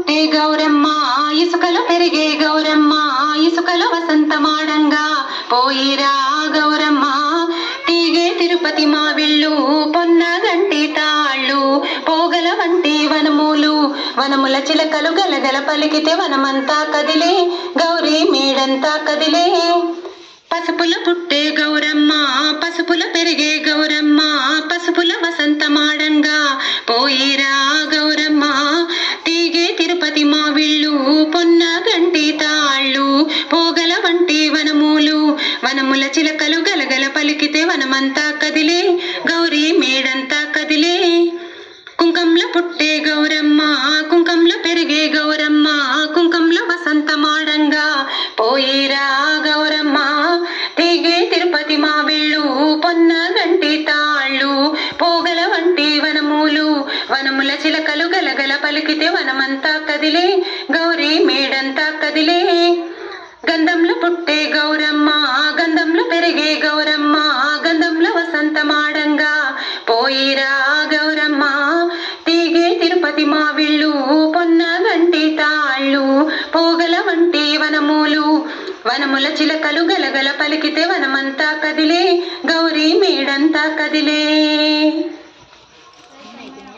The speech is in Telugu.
పుట్టే గౌరమ్మ ఇసుకలో పెరిగే గౌరమ్మ ఇసుకలో వసంతమాడంగా పోయిరా గౌరమ్మ తీగే తిరుపతి మావిళ్ళు పొన్నగంటి తాళ్ళు పోగల వంటి వనములు వనముల చిలకలు గలగల పలికితే వనమంతా కదిలే గౌరీ మేడంతా కదిలే పసుపుల పుట్టే గౌరమ్మ పసుపుల పెరిగే గౌరమ్మ పసుపుల వసంతమాడంగా పోయిరా గౌరమ్మ తీగే తిరుపతి మావిళ్ళు పొన్నగంటి తాళ్ళు పోగల వంటి వనములు వనముల చిలకలు గలగల పలికితే వనమంతా కదిలే గౌరీ మేడంతా కదిలే కుంకంలో పుట్టే గౌరమ్మ కుంకంలో పెరిగే గౌరమ్మ కుంకంలో వసంతమాడంగా పోయిరా గౌరమ్మ తీగే తిరుపతి మావిళ్ళు పొన్నగంటి తాళ్ళు పోగల వంటి వనములు వనముల చిలకలు గలగల పలికితే వనమంతా కదిలే గౌరీ మేడంతా కదిలే గంధంలో పుట్టే గౌరమ్మ గంధంలో పెరిగే గౌరమ్మ గంధంలో వసంతమాడంగా పోయిరా గౌరమ్మ తీగే తిరుపతి మావిళ్ళు పొన్నగంటి తాళ్ళు పోగల వంటి వనములు వనముల చిలకలు గలగల పలికితే వనమంతా కదిలే గౌరీ మేడంతా కదిలే